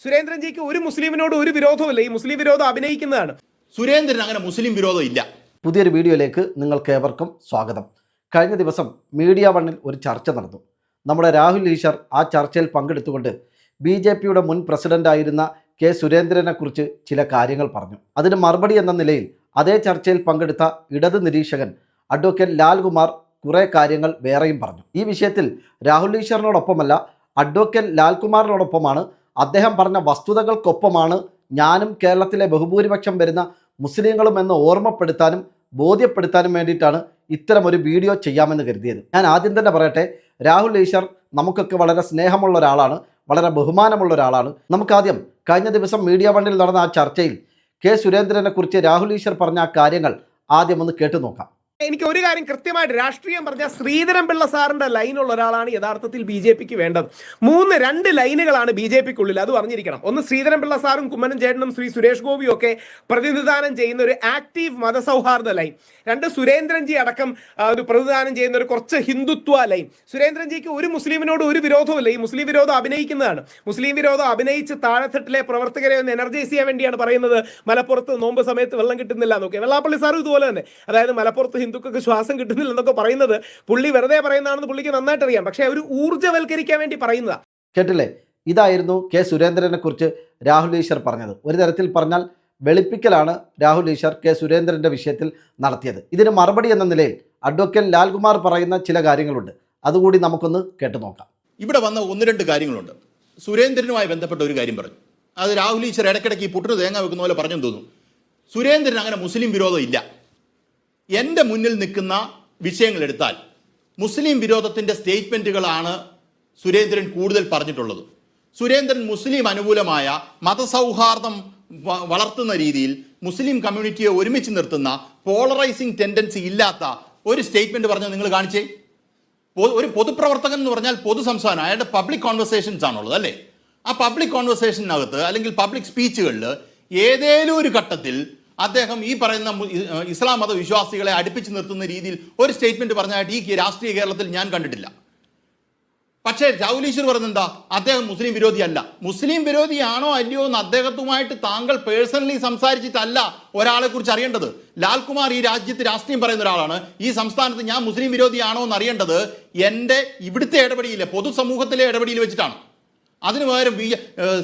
സുരേന്ദ്രൻജിക്ക് ഒരു മുസ്ലിമിനോട് ഒരു വിരോധവുമില്ല. ഈ മുസ്ലിം വിരോധം അഭിനയിക്കുന്നതാണ്. സുരേന്ദ്രൻ അങ്ങനെ മുസ്ലിം വിരോധം ഇല്ല. പുതിയൊരു വീഡിയോയിലേക്ക് നിങ്ങൾക്ക് ഏവർക്കും സ്വാഗതം. കഴിഞ്ഞ ദിവസം മീഡിയ വണ്ണിൽ ഒരു ചർച്ച നടന്നു. നമ്മുടെ രാഹുൽ ഈശ്വർ ആ ചർച്ചയിൽ പങ്കെടുത്തുകൊണ്ട് BJPയുടെ മുൻ പ്രസിഡന്റായിരുന്ന കെ സുരേന്ദ്രനെക്കുറിച്ച് ചില കാര്യങ്ങൾ പറഞ്ഞു. അതിന് മറുപടി എന്ന നിലയിൽ അതേ ചർച്ചയിൽ പങ്കെടുത്ത ഇടത് നിരീക്ഷകൻ അഡ്വക്കേറ്റ് ലാൽകുമാർ കുറേ കാര്യങ്ങൾ വേറെയും പറഞ്ഞു. ഈ വിഷയത്തിൽ രാഹുൽ ഈശ്വറിനോടൊപ്പമല്ല, അഡ്വക്കേറ്റ് ലാൽകുമാറിനോടൊപ്പമാണ്. അദ്ദേഹം പറഞ്ഞ വസ്തുതകൾക്കൊപ്പമാണ് ഞാനും കേരളത്തിലെ ബഹുഭൂരിപക്ഷം വരുന്ന മുസ്ലിങ്ങളും എന്ന് ഓർമ്മപ്പെടുത്താനും ബോധ്യപ്പെടുത്താനും വേണ്ടിയിട്ടാണ് ഇത്തരമൊരു വീഡിയോ ചെയ്യാമെന്ന് കരുതിയത്. ഞാൻ ആദ്യം തന്നെ പറയട്ടെ, രാഹുൽ ഈശ്വർ നമുക്കൊക്കെ വളരെ സ്നേഹമുള്ള ഒരാളാണ്, വളരെ ബഹുമാനമുള്ള ഒരാളാണ്. നമുക്കാദ്യം കഴിഞ്ഞ ദിവസം മീഡിയ വണ്ണിൽ നടന്ന ആ ചർച്ചയിൽ കെ സുരേന്ദ്രനെക്കുറിച്ച് രാഹുൽ ഈശ്വർ പറഞ്ഞ ആ കാര്യങ്ങൾ ആദ്യം ഒന്ന് കേട്ടു നോക്കാം. എനിക്ക് ഒരു കാര്യം കൃത്യമായിട്ട് രാഷ്ട്രീയം പറഞ്ഞ ശ്രീധരൻപിള്ള സാറിന്റെ ലൈനുള്ള ഒരാളാണ് യഥാർത്ഥത്തിൽ BJPക്ക് വേണ്ടത്. രണ്ട് ലൈനുകളാണ് BJPക്കുള്ളിൽ, അത് പറഞ്ഞിരിക്കണം. ഒന്ന്, ശ്രീധരൻപിള്ള സാറും കുമ്മനം ചേട്ടനും ശ്രീ സുരേഷ് ഗോപിയും ഒക്കെ പ്രതിനിധാനം ചെയ്യുന്ന ഒരു ആക്റ്റീവ് മതസൗഹാർദ്ദ ലൈൻ. രണ്ട്, സുരേന്ദ്രൻജി അടക്കം ഒരു പ്രതിനിധാനം ചെയ്യുന്ന ഒരു കുറച്ച് ഹിന്ദുത്വ ലൈൻ. സുരേന്ദ്രൻജിക്ക് ഒരു മുസ്ലിമിനോട് ഒരു വിരോധവുമില്ല. ഈ മുസ്ലിം വിരോധം അഭിനയിക്കുന്നതാണ്. മുസ്ലിം വിരോധം അഭിനയിച്ച് താഴെത്തട്ടിലെ പ്രവർത്തകരെ ഒന്ന് എനർജൈസ് ചെയ്യാൻ വേണ്ടിയാണ് പറയുന്നത് മലപ്പുറത്ത് നോമ്പ് സമയത്ത് വെള്ളം കിട്ടുന്നില്ല എന്നൊക്കെ. വെള്ളാപ്പള്ളി സാറും ഇതുപോലെ തന്നെ, അതായത് മലപ്പുറത്ത് ഹിന്ദുക്കൾക്ക് ശ്വാസം കിട്ടുന്നില്ല എന്നൊക്കെ പറയുന്നത് പുള്ളി വെറുതെ പറയുന്നതാണെന്ന് പുള്ളിക്ക് നന്നായിട്ട് അറിയാം. പക്ഷേ ഒരു ഊർജ്ജവൽക്കരിക്കാൻ വേണ്ടി പറയുന്നതാ. കേട്ടില്ലേ? ഇതായിരുന്നു കെ സുരേന്ദ്രനെ കുറിച്ച് രാഹുൽ ഈശ്വർ പറഞ്ഞത്. ഒരു തരത്തിൽ പറഞ്ഞാൽ വെളുപ്പിക്കലാണ് രാഹുൽ ഈശ്വർ കെ സുരേന്ദ്രന്റെ വിഷയത്തിൽ നടത്തിയത്. ഇതിന് മറുപടി എന്ന നിലയിൽ അഡ്വക്കേറ്റ് ലാൽകുമാർ പറയുന്ന ചില കാര്യങ്ങളുണ്ട്, അതുകൂടി നമുക്കൊന്ന് കേട്ടു നോക്കാം. ഇവിടെ വന്ന ഒന്ന് രണ്ട് കാര്യങ്ങളുണ്ട്. സുരേന്ദ്രനുമായി ബന്ധപ്പെട്ട ഒരു കാര്യം പറഞ്ഞു. അത് രാഹുൽ ഈശ്വർ ഇടയ്ക്കിടയ്ക്ക് ഈ പുട്ടിന് തേങ്ങ വെക്കുന്ന പോലെ പറഞ്ഞെന്ന് തോന്നുന്നു. സുരേന്ദ്രൻ അങ്ങനെ മുസ്ലിം വിരോധം ഇല്ല. എൻ്റെ മുന്നിൽ നിൽക്കുന്ന വിഷയങ്ങൾ എടുത്താൽ മുസ്ലിം വിരോധത്തിൻ്റെ സ്റ്റേറ്റ്മെൻറ്റുകളാണ് സുരേന്ദ്രൻ കൂടുതൽ പറഞ്ഞിട്ടുള്ളത്. സുരേന്ദ്രൻ മുസ്ലിം അനുകൂലമായ മതസൗഹാർദ്ദം വളർത്തുന്ന രീതിയിൽ മുസ്ലിം കമ്മ്യൂണിറ്റിയെ ഒരുമിച്ച് നിർത്തുന്ന പോളറൈസിങ് ടെൻഡൻസി ഇല്ലാത്ത ഒരു സ്റ്റേറ്റ്മെൻറ്റ് പറഞ്ഞത് നിങ്ങൾ കാണിച്ചേ. ഒരു പൊതുപ്രവർത്തകൻ എന്ന് പറഞ്ഞാൽ പൊതു സംസ്ഥാനം, അയാളുടെ പബ്ലിക് കോൺവെർസേഷൻസ് ആണുള്ളത് അല്ലേ? ആ പബ്ലിക് കോൺവെർസേഷനകത്ത് അല്ലെങ്കിൽ പബ്ലിക് സ്പീച്ചുകളിൽ ഏതേലും ഒരു ഘട്ടത്തിൽ അദ്ദേഹം ഈ പറയുന്ന ഇസ്ലാം മത വിശ്വാസികളെ അടുപ്പിച്ച് നിർത്തുന്ന രീതിയിൽ ഒരു സ്റ്റേറ്റ്മെന്റ് പറഞ്ഞായിട്ട് ഈ രാഷ്ട്രീയ കേരളത്തിൽ ഞാൻ കണ്ടിട്ടില്ല. പക്ഷേ രാഹുൽ ഈശ്വർ പറഞ്ഞെന്താ, അദ്ദേഹം മുസ്ലിം വിരോധിയല്ല. മുസ്ലിം വിരോധിയാണോ അല്ലയോ എന്ന് അദ്ദേഹത്തുമായിട്ട് താങ്കൾ പേഴ്സണലി സംസാരിച്ചിട്ടല്ല ഒരാളെ കുറിച്ച് അറിയേണ്ടത്. ലാൽകുമാർ ഈ രാജ്യത്ത് രാഷ്ട്രീയം പറയുന്ന ഒരാളാണ്. ഈ സംസ്ഥാനത്ത് ഞാൻ മുസ്ലിം വിരോധിയാണോ എന്ന് അറിയേണ്ടത് എൻ്റെ ഇവിടുത്തെ ഇടപെടിയിലെ പൊതുസമൂഹത്തിലെ ഇടപെടിയിൽ വെച്ചിട്ടാണ്. അതിനു പകരം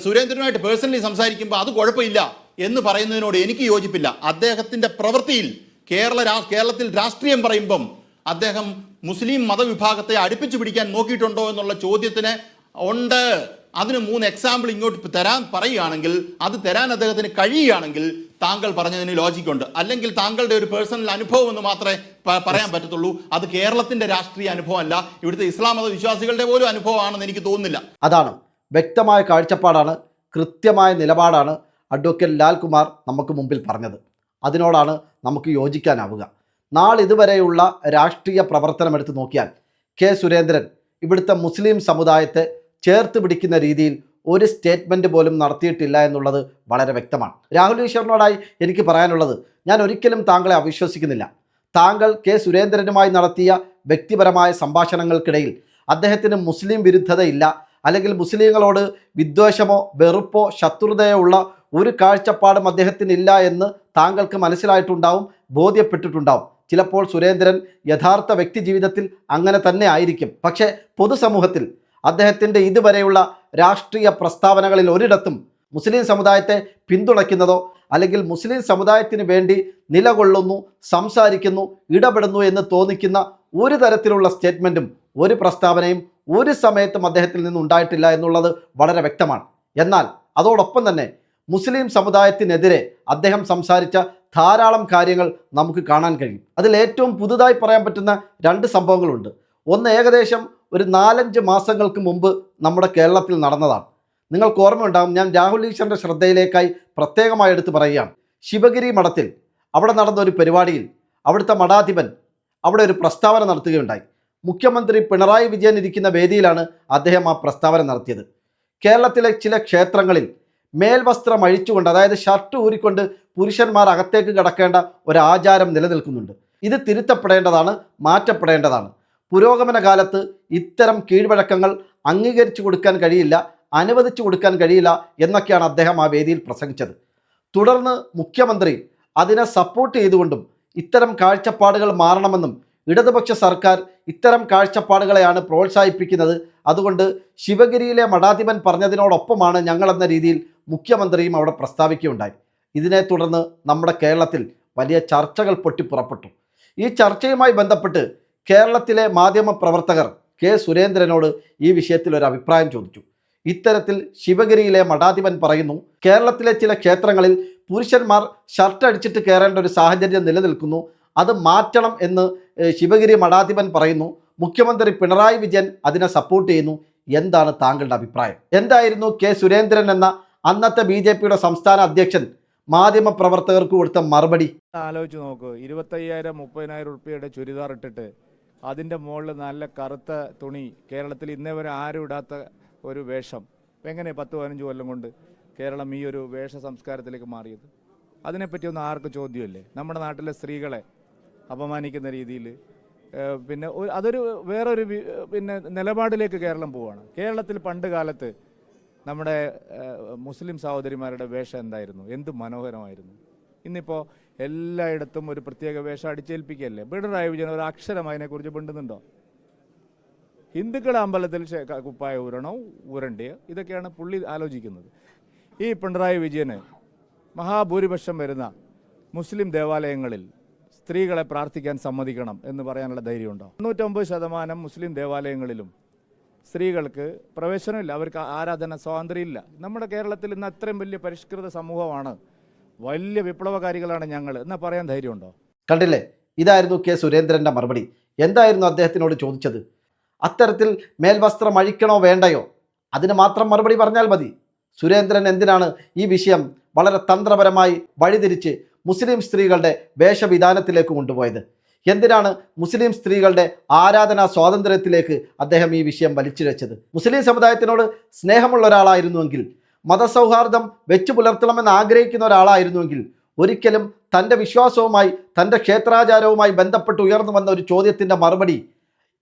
സുരേന്ദ്രനുമായിട്ട് പേഴ്സണലി സംസാരിക്കുമ്പോൾ അത് കുഴപ്പമില്ല എന്ന് പറയുന്നതിനോട് എനിക്ക് യോജിപ്പില്ല. അദ്ദേഹത്തിൻ്റെ പ്രവൃത്തിയിൽ കേരളത്തിൽ രാഷ്ട്രീയം പറയുമ്പം അദ്ദേഹം മുസ്ലിം മതവിഭാഗത്തെ അടുപ്പിച്ചു പിടിക്കാൻ നോക്കിയിട്ടുണ്ടോ എന്നുള്ള ചോദ്യത്തിന് ഉണ്ട്. അതിന് 3 എക്സാമ്പിൾ ഇങ്ങോട്ട് തരാൻ പറയുകയാണെങ്കിൽ, അത് തരാൻ അദ്ദേഹത്തിന് കഴിയുകയാണെങ്കിൽ താങ്കൾ പറഞ്ഞതിന് ലോജിക്കുണ്ട്. അല്ലെങ്കിൽ താങ്കളുടെ ഒരു പേഴ്സണൽ അനുഭവം എന്ന് മാത്രമേ പറയാൻ പറ്റത്തുള്ളൂ. അത് കേരളത്തിൻ്റെ രാഷ്ട്രീയ അനുഭവമല്ല, ഇവിടുത്തെ ഇസ്ലാം മത വിശ്വാസികളുടെ പോലും അനുഭവമാണെന്ന് എനിക്ക് തോന്നുന്നില്ല. അതാണ് വ്യക്തമായ കാഴ്ചപ്പാടാണ്, കൃത്യമായ നിലപാടാണ് അഡ്വക്കേറ്റ് ലാൽകുമാർ നമുക്ക് മുമ്പിൽ പറഞ്ഞത്. അതിനോടാണ് നമുക്ക് യോജിക്കാനാവുക. നാളിതുവരെയുള്ള രാഷ്ട്രീയ പ്രവർത്തനം എടുത്ത് നോക്കിയാൽ കെ സുരേന്ദ്രൻ ഇവിടുത്തെ മുസ്ലിം സമുദായത്തെ ചേർത്ത് പിടിക്കുന്ന രീതിയിൽ ഒരു സ്റ്റേറ്റ്മെൻറ്റ് പോലും നടത്തിയിട്ടില്ല എന്നുള്ളത് വളരെ വ്യക്തമാണ്. രാഹുൽ ഈശ്വറിനോടായി എനിക്ക് പറയാനുള്ളത്, ഞാൻ ഒരിക്കലും താങ്കളെ അവിശ്വസിക്കുന്നില്ല. താങ്കൾ കെ സുരേന്ദ്രനുമായി നടത്തിയ വ്യക്തിപരമായ സംഭാഷണങ്ങൾക്കിടയിൽ അദ്ദേഹത്തിന് മുസ്ലിം വിരുദ്ധതയില്ല, അല്ലെങ്കിൽ മുസ്ലിങ്ങളോട് വിദ്വേഷമോ വെറുപ്പോ ശത്രുതയോ ഉള്ള ഒരു കാഴ്ചപ്പാടും അദ്ദേഹത്തിനില്ല എന്ന് താങ്കൾക്ക് മനസ്സിലായിട്ടുണ്ടാവും, ബോധ്യപ്പെട്ടിട്ടുണ്ടാവും. ചിലപ്പോൾ സുരേന്ദ്രൻ യഥാർത്ഥ വ്യക്തി ജീവിതത്തിൽ അങ്ങനെ തന്നെ ആയിരിക്കും. പക്ഷേ പൊതുസമൂഹത്തിൽ അദ്ദേഹത്തിൻ്റെ ഇതുവരെയുള്ള രാഷ്ട്രീയ പ്രസ്താവനകളിൽ ഒരിടത്തും മുസ്ലിം സമുദായത്തെ പിന്തുണയ്ക്കുന്നതോ അല്ലെങ്കിൽ മുസ്ലിം സമുദായത്തിന് വേണ്ടി നിലകൊള്ളുന്നു, സംസാരിക്കുന്നു, ഇടപെടുന്നു എന്ന് തോന്നിക്കുന്ന ഒരു തരത്തിലുള്ള സ്റ്റേറ്റ്മെൻറ്റും ഒരു പ്രസ്താവനയും ഒരു സമയത്തും അദ്ദേഹത്തിൽ നിന്നുണ്ടായിട്ടില്ല എന്നുള്ളത് വളരെ വ്യക്തമാണ്. എന്നാൽ അതോടൊപ്പം തന്നെ മുസ്ലിം സമുദായത്തിനെതിരെ അദ്ദേഹം സംസാരിച്ച ധാരാളം കാര്യങ്ങൾ നമുക്ക് കാണാൻ കഴിയും. അതിൽ ഏറ്റവും പുതുതായി പറയാൻ പറ്റുന്ന 2 സംഭവങ്ങളുണ്ട്. ഒന്ന് ഏകദേശം ഒരു 4-5 മാസങ്ങൾക്ക് മുമ്പ് നമ്മുടെ കേരളത്തിൽ നടന്നതാണ്. നിങ്ങൾക്ക് ഓർമ്മയുണ്ടാകും, ഞാൻ രാഹുൽ ഈശ്വറിൻ്റെ ശ്രദ്ധയിലേക്കായി പ്രത്യേകമായി എടുത്ത് പറയുകയാണ്. ശിവഗിരി മഠത്തിൽ അവിടെ നടന്ന ഒരു പരിപാടിയിൽ അവിടുത്തെ മഠാധിപൻ അവിടെ ഒരു പ്രസ്താവന നടത്തുകയുണ്ടായി. മുഖ്യമന്ത്രി പിണറായി വിജയൻ ഇരിക്കുന്ന വേദിയിലാണ് അദ്ദേഹം ആ പ്രസ്താവന നടത്തിയത്. കേരളത്തിലെ ചില ക്ഷേത്രങ്ങളിൽ മേൽവസ്ത്രം അഴിച്ചുകൊണ്ട്, അതായത് ഷർട്ട് ഊരിക്കൊണ്ട് പുരുഷന്മാർ അകത്തേക്ക് കടക്കേണ്ട ഒരു ആചാരം നിലനിൽക്കുന്നുണ്ട്. ഇത് തിരുത്തപ്പെടേണ്ടതാണ്, മാറ്റപ്പെടേണ്ടതാണ്. പുരോഗമന കാലത്ത് ഇത്തരം കീഴ്വഴക്കങ്ങൾ അംഗീകരിച്ചു കൊടുക്കാൻ കഴിയില്ല, അനുവദിച്ചു കൊടുക്കാൻ കഴിയില്ല എന്നൊക്കെയാണ് അദ്ദേഹം ആ വേദിയിൽ പ്രസംഗിച്ചത്. തുടർന്ന് മുഖ്യമന്ത്രി അതിനെ സപ്പോർട്ട് ചെയ്തുകൊണ്ടും ഇത്തരം കാഴ്ചപ്പാടുകൾ മാറണമെന്നും ഇടതുപക്ഷ സർക്കാർ ഇത്തരം കാഴ്ചപ്പാടുകളെയാണ് പ്രോത്സാഹിപ്പിക്കുന്നത്, അതുകൊണ്ട് ശിവഗിരിയിലെ മഠാധിപൻ പറഞ്ഞതിനോടൊപ്പമാണ് ഞങ്ങളെന്ന രീതിയിൽ മുഖ്യമന്ത്രിയും അവിടെ പ്രസ്താവിക്കുകയുണ്ടായി. ഇതിനെ തുടർന്ന് നമ്മുടെ കേരളത്തിൽ വലിയ ചർച്ചകൾ പൊട്ടിപ്പുറപ്പെട്ടു. ഈ ചർച്ചയുമായി ബന്ധപ്പെട്ട് കേരളത്തിലെ മാധ്യമ പ്രവർത്തകർ കെ സുരേന്ദ്രനോട് ഈ വിഷയത്തിൽ ഒരു അഭിപ്രായം ചോദിച്ചു. ഇത്തരത്തിൽ ശിവഗിരിയിലെ മഠാധിപൻ പറയുന്നു, കേരളത്തിലെ ചില ക്ഷേത്രങ്ങളിൽ പുരുഷന്മാർ ഷർട്ട് അടിച്ചിട്ട് കയറേണ്ട ഒരു സാഹചര്യം നിലനിൽക്കുന്നു, അത് മാറ്റണം എന്ന് ശിവഗിരി മഠാധിപൻ പറയുന്നു. മുഖ്യമന്ത്രി പിണറായി വിജയൻ അതിനെ സപ്പോർട്ട് ചെയ്യുന്നു. എന്താണ് താങ്കളുടെ അഭിപ്രായം? എന്തായിരുന്നു കെ സുരേന്ദ്രൻ എന്ന അന്നത്തെ BJPയുടെ സംസ്ഥാന അധ്യക്ഷൻ മാധ്യമ പ്രവർത്തകർക്ക് കൊടുത്ത മറുപടി? ആലോചിച്ച് നോക്കൂ, 25,000-30,000 ഉറുപ്പിയുടെ ചുരിദാർ ഇട്ടിട്ട് അതിൻ്റെ മുകളിൽ നല്ല കറുത്ത തുണി, കേരളത്തിൽ ഇന്നേ വരെ ആരും ഇടാത്ത ഒരു വേഷം. എങ്ങനെ 10-15 കൊല്ലം കൊണ്ട് കേരളം ഈ ഒരു വേഷ സംസ്കാരത്തിലേക്ക് മാറിയത്? അതിനെപ്പറ്റിയൊന്നും ആർക്കും ചോദ്യമല്ലേ? നമ്മുടെ നാട്ടിലെ സ്ത്രീകളെ അപമാനിക്കുന്ന രീതിയിൽ പിന്നെ അതൊരു വേറൊരു പിന്നെ നിലപാടിലേക്ക് കേരളം പോവുകയാണ്. കേരളത്തിൽ പണ്ട് കാലത്ത് നമ്മുടെ മുസ്ലിം സഹോദരിമാരുടെ വേഷം എന്തായിരുന്നു? എന്ത് മനോഹരമായിരുന്നു! ഇന്നിപ്പോൾ എല്ലായിടത്തും ഒരു പ്രത്യേക വേഷം അടിച്ചേൽപ്പിക്കുകയല്ലേ. പിണറായി വിജയൻ ഒരു അക്ഷരം അതിനെക്കുറിച്ച് മിണ്ടുന്നുണ്ടോ? ഹിന്ദുക്കളുടെ അമ്പലത്തിൽ കുപ്പായ ഊരണോ ഊരണ്ടിയോ ഇതൊക്കെയാണ് പുള്ളി ആലോചിക്കുന്നത്. ഈ പിണറായി വിജയന് മഹാഭൂരിപക്ഷം വരുന്ന മുസ്ലിം ദേവാലയങ്ങളിൽ സ്ത്രീകളെ പ്രാർത്ഥിക്കാൻ സമ്മതിക്കണം എന്ന് പറയാനുള്ള ധൈര്യമുണ്ടോ? 99% മുസ്ലിം ദേവാലയങ്ങളിലും സ്ത്രീകൾക്ക് പ്രവേശനമില്ല, അവർക്ക് ആരാധന സ്വാതന്ത്ര്യമില്ല. നമ്മുടെ കേരളത്തിൽ ഇന്ന് അത്രയും വലിയ പരിഷ്കൃത സമൂഹമാണ്, വലിയ വിപ്ലവകാരികളാണ് ഞങ്ങൾ എന്നാ പറയാൻ ധൈര്യമുണ്ടോ? കണ്ടില്ലേ, ഇതായിരുന്നു കെ സുരേന്ദ്രൻ്റെ മറുപടി. എന്തായിരുന്നു അദ്ദേഹത്തിനോട് ചോദിച്ചത്? അത്തരത്തിൽ മേൽവസ്ത്രം അഴിക്കണോ വേണ്ടയോ അതിന് മാത്രം മറുപടി പറഞ്ഞാൽ മതി. സുരേന്ദ്രൻ എന്തിനാണ് ഈ വിഷയം വളരെ തന്ത്രപരമായി വഴിതിരിച്ച് മുസ്ലിം സ്ത്രീകളുടെ വേഷവിധാനത്തിലേക്ക് കൊണ്ടുപോയത്? എന്തിനാണ് മുസ്ലിം സ്ത്രീകളുടെ ആരാധനാ സ്വാതന്ത്ര്യത്തിലേക്ക് അദ്ദേഹം ഈ വിഷയം വലിച്ചിഴച്ചത്? മുസ്ലിം സമുദായത്തിനോട് സ്നേഹമുള്ള ഒരാളായിരുന്നുവെങ്കിൽ, മതസൗഹാർദ്ദം വെച്ചു പുലർത്തണമെന്ന് ആഗ്രഹിക്കുന്ന ഒരാളായിരുന്നുവെങ്കിൽ ഒരിക്കലും തൻ്റെ വിശ്വാസവുമായി തൻ്റെ ക്ഷേത്രാചാരവുമായി ബന്ധപ്പെട്ട് ഉയർന്നു വന്ന ഒരു ചോദ്യത്തിൻ്റെ മറുപടി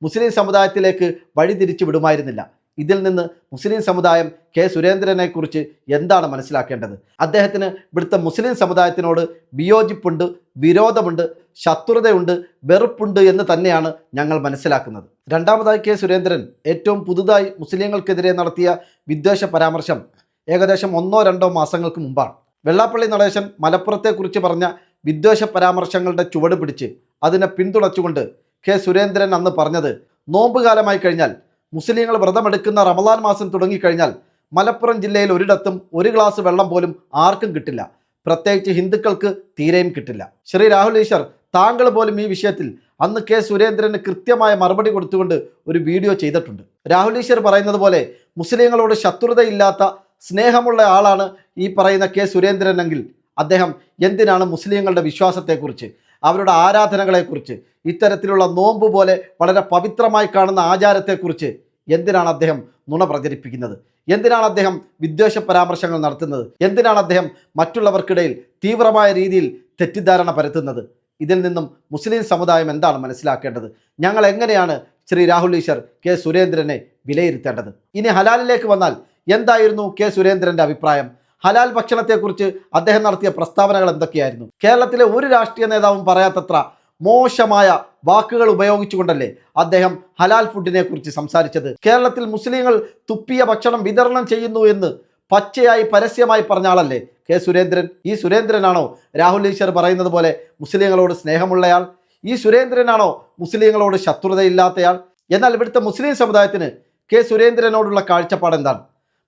മുസ്ലിം സമുദായത്തിലേക്ക് വഴിതിരിച്ചു വിടുമായിരുന്നില്ല. ഇതിൽ നിന്ന് മുസ്ലിം സമുദായം കെ സുരേന്ദ്രനെക്കുറിച്ച് എന്താണ് മനസ്സിലാക്കേണ്ടത്? അദ്ദേഹത്തിന് ഇവിടുത്തെ മുസ്ലിം സമുദായത്തിനോട് വിയോജിപ്പുണ്ട്, വിരോധമുണ്ട്, ശത്രുതയുണ്ട്, വെറുപ്പുണ്ട് എന്ന് തന്നെയാണ് ഞങ്ങൾ മനസ്സിലാക്കുന്നത്. രണ്ടാമതായി കെ സുരേന്ദ്രൻ ഏറ്റവും പുതുതായി മുസ്ലിങ്ങൾക്കെതിരെ നടത്തിയ വിദ്വേഷ പരാമർശം ഏകദേശം 1-2 മാസങ്ങൾക്ക് മുമ്പാണ്. വെള്ളാപ്പള്ളി നടേശൻ മലപ്പുറത്തെക്കുറിച്ച് പറഞ്ഞ വിദ്വേഷ പരാമർശങ്ങളുടെ ചുവട് പിടിച്ച് അതിനെ പിന്തുണച്ചുകൊണ്ട് കെ സുരേന്ദ്രൻ അന്ന് പറഞ്ഞത്, നോമ്പ് കാലമായി കഴിഞ്ഞാൽ, മുസ്ലിങ്ങൾ വ്രതമെടുക്കുന്ന റമദാൻ മാസം തുടങ്ങിക്കഴിഞ്ഞാൽ മലപ്പുറം ജില്ലയിൽ ഒരിടത്തും ഒരു ഗ്ലാസ് വെള്ളം പോലും ആർക്കും കിട്ടില്ല, പ്രത്യേകിച്ച് ഹിന്ദുക്കൾക്ക് തീരെയും കിട്ടില്ല. ശ്രീ രാഹുൽ ഈശ്വർ, താങ്കൾ പോലും ഈ വിഷയത്തിൽ അന്ന് കെ സുരേന്ദ്രന് കൃത്യമായ മറുപടി കൊടുത്തുകൊണ്ട് ഒരു വീഡിയോ ചെയ്തിട്ടുണ്ട്. രാഹുൽ ഈശ്വർ പറയുന്നത് പോലെ മുസ്ലിങ്ങളോട് ശത്രുതയില്ലാത്ത സ്നേഹമുള്ള ആളാണ് ഈ പറയുന്ന കെ സുരേന്ദ്രനെങ്കിൽ അദ്ദേഹം എന്തിനാണ് മുസ്ലിങ്ങളുടെ വിശ്വാസത്തെക്കുറിച്ച്, അവരുടെ ആരാധനകളെക്കുറിച്ച്, ഇത്തരത്തിലുള്ള നോമ്പ് പോലെ വളരെ പവിത്രമായി കാണുന്ന ആചാരത്തെക്കുറിച്ച് എന്തിനാണ് അദ്ദേഹം നുണ പ്രചരിപ്പിക്കുന്നത്? എന്തിനാണ് അദ്ദേഹം വിദ്വേഷ പരാമർശങ്ങൾ നടത്തുന്നത്? എന്തിനാണ് അദ്ദേഹം മറ്റുള്ളവർക്കിടയിൽ തീവ്രമായ രീതിയിൽ തെറ്റിദ്ധാരണ പരത്തുന്നത്? ഇതിൽ നിന്നും മുസ്ലിം സമുദായം എന്താണ് മനസ്സിലാക്കേണ്ടത്? ഞങ്ങൾ എങ്ങനെയാണ് ശ്രീ രാഹുൽ ഈശ്വർ കെ സുരേന്ദ്രനെ വിലയിരുത്തേണ്ടത്? ഇനി ഹലാലിലേക്ക് വന്നാൽ എന്തായിരുന്നു കെ സുരേന്ദ്രൻ്റെ അഭിപ്രായം? ഹലാൽ ഭക്ഷണത്തെക്കുറിച്ച് അദ്ദേഹം നടത്തിയ പ്രസ്താവനകൾ എന്തൊക്കെയായിരുന്നു? കേരളത്തിലെ ഒരു രാഷ്ട്രീയ നേതാവും പറയാത്തത്ര മോശമായ വാക്കുകൾ ഉപയോഗിച്ചുകൊണ്ടല്ലേ അദ്ദേഹം ഹലാൽ ഫുഡിനെ കുറിച്ച് സംസാരിച്ചത്? കേരളത്തിൽ മുസ്ലിങ്ങൾ തുപ്പിയ ഭക്ഷണം വിതരണം ചെയ്യുന്നു എന്ന് പച്ചയായി പരസ്യമായി പറഞ്ഞ ആളല്ലേ കെ സുരേന്ദ്രൻ? ഈ സുരേന്ദ്രനാണോ രാഹുൽ ഈശ്വർ പറയുന്നത് പോലെ മുസ്ലിങ്ങളോട് സ്നേഹമുള്ളയാൾ? ഈ സുരേന്ദ്രനാണോ മുസ്ലിങ്ങളോട് ശത്രുതയില്ലാത്തയാൾ? എന്നാൽ ഇവിടുത്തെ മുസ്ലിം സമുദായത്തിന് കെ സുരേന്ദ്രനോടുള്ള കാഴ്ചപ്പാട് എന്താണ്?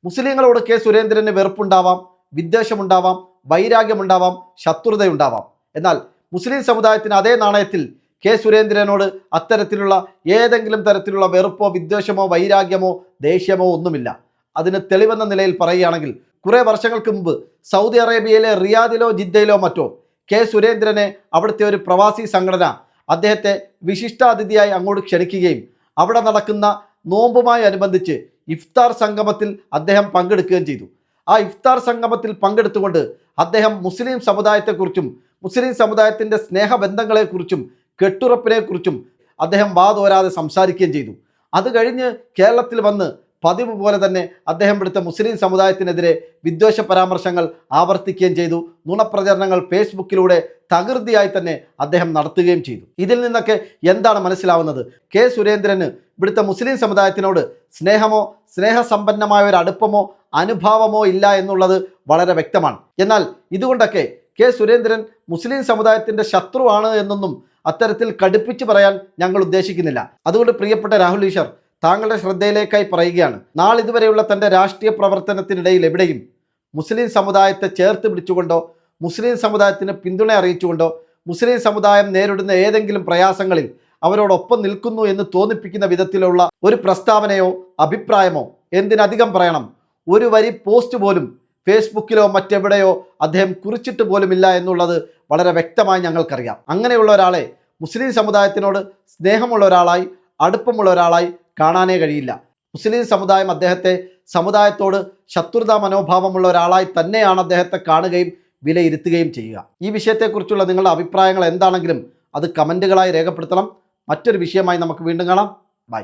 മുസ്ലിങ്ങളോട് കെ സുരേന്ദ്രന് വെറുപ്പുണ്ടാവാം, വിദ്വേഷമുണ്ടാവാം, വൈരാഗ്യമുണ്ടാവാം, ശത്രുതയുണ്ടാവാം. എന്നാൽ മുസ്ലിം സമുദായത്തിന് അതേ നാണയത്തിൽ കെ സുരേന്ദ്രനോട് അത്തരത്തിലുള്ള ഏതെങ്കിലും തരത്തിലുള്ള വെറുപ്പോ വിദ്വേഷമോ വൈരാഗ്യമോ ദേഷ്യമോ ഒന്നുമില്ല. അതിന് തെളിവെന്ന നിലയിൽ പറയുകയാണെങ്കിൽ, കുറേ വർഷങ്ങൾക്ക് മുമ്പ് സൗദി അറേബ്യയിലെ റിയാദിലോ ജിദ്ദയിലോ മറ്റോ കെ സുരേന്ദ്രനെ അവിടുത്തെ ഒരു പ്രവാസി സംഘടന അദ്ദേഹത്തെ വിശിഷ്ടാതിഥിയായി അങ്ങോട്ട് ക്ഷണിക്കുകയും അവിടെ നടക്കുന്ന നോമ്പുമായി അനുബന്ധിച്ച് ഇഫ്താർ സംഗമത്തിൽ അദ്ദേഹം പങ്കെടുക്കുകയും ചെയ്തു. ആ ഇഫ്താർ സംഗമത്തിൽ പങ്കെടുത്തുകൊണ്ട് അദ്ദേഹം മുസ്ലിം സമുദായത്തെക്കുറിച്ചും മുസ്ലിം സമുദായത്തിൻ്റെ സ്നേഹബന്ധങ്ങളെക്കുറിച്ചും കെട്ടുറപ്പിനെക്കുറിച്ചും അദ്ദേഹം വാതോരാതെ സംസാരിക്കുകയും ചെയ്തു. അത് കഴിഞ്ഞ് കേരളത്തിൽ വന്ന് പതിവ് പോലെ തന്നെ അദ്ദേഹം ഇവിടുത്തെ മുസ്ലിം സമുദായത്തിനെതിരെ വിദ്വേഷ പരാമർശങ്ങൾ ആവർത്തിക്കുകയും ചെയ്തു. നുണപ്രചരണങ്ങൾ ഫേസ്ബുക്കിലൂടെ തകൃതിയായി തന്നെ അദ്ദേഹം നടത്തുകയും ചെയ്തു. ഇതിൽ നിന്നൊക്കെ എന്താണ് മനസ്സിലാവുന്നത്? കെ സുരേന്ദ്രന് ഇവിടുത്തെ മുസ്ലിം സമുദായത്തിനോട് സ്നേഹമോ സ്നേഹസമ്പന്നമായ ഒരു അടുപ്പമോ അനുഭാവമോ ഇല്ല എന്നുള്ളത് വളരെ വ്യക്തമാണ്. എന്നാൽ ഇതുകൊണ്ടൊക്കെ കെ സുരേന്ദ്രൻ മുസ്ലിം സമുദായത്തിൻ്റെ ശത്രുവാണ് എന്നൊന്നും അത്തരത്തിൽ കടുപ്പിച്ച് പറയാൻ ഞങ്ങൾ ഉദ്ദേശിക്കുന്നില്ല. അതുകൊണ്ട് പ്രിയപ്പെട്ട രാഹുൽ ഈശ്വർ, താങ്കളുടെ ശ്രദ്ധയിലേക്കായി പറയുകയാണ്, നാളിതുവരെയുള്ള തൻ്റെ രാഷ്ട്രീയ പ്രവർത്തനത്തിനിടയിൽ എവിടെയും മുസ്ലിം സമുദായത്തെ ചേർത്ത് പിടിച്ചുകൊണ്ടോ മുസ്ലിം സമുദായത്തിന് പിന്തുണ അറിയിച്ചുകൊണ്ടോ മുസ്ലിം സമുദായം നേരിടുന്ന ഏതെങ്കിലും പ്രയാസങ്ങളിൽ അവരോടൊപ്പം നിൽക്കുന്നു എന്ന് തോന്നിപ്പിക്കുന്ന വിധത്തിലുള്ള ഒരു പ്രസ്താവനയോ അഭിപ്രായമോ, എന്തിനധികം പറയണം, ഒരു വരി പോസ്റ്റ് പോലും ഫേസ്ബുക്കിലോ മറ്റെവിടെയോ അദ്ദേഹം കുറിച്ചിട്ട് പോലുമില്ല എന്നുള്ളത് വളരെ വ്യക്തമായി ഞങ്ങൾക്കറിയാം. അങ്ങനെയുള്ള ഒരാളെ മുസ്ലിം സമുദായത്തിനോട് സ്നേഹമുള്ള ഒരാളായി, അടുപ്പമുള്ള ഒരാളായി കാണാനേ കഴിയില്ല. മുസ്ലിം സമുദായം അദ്ദേഹത്തെ സമുദായത്തോട് ശത്രുതാ മനോഭാവമുള്ള ഒരാളായി തന്നെയാണ് അദ്ദേഹത്തെ കാണുകയും വിലയിരുത്തുകയും ചെയ്യുക. ഈ വിഷയത്തെക്കുറിച്ചുള്ള നിങ്ങളുടെ അഭിപ്രായങ്ങൾ എന്താണെങ്കിലും അത് കമൻറ്റുകളായി രേഖപ്പെടുത്തണം. മറ്റൊരു വിഷയമായി നമുക്ക് വീണ്ടും കാണാം. ബൈ.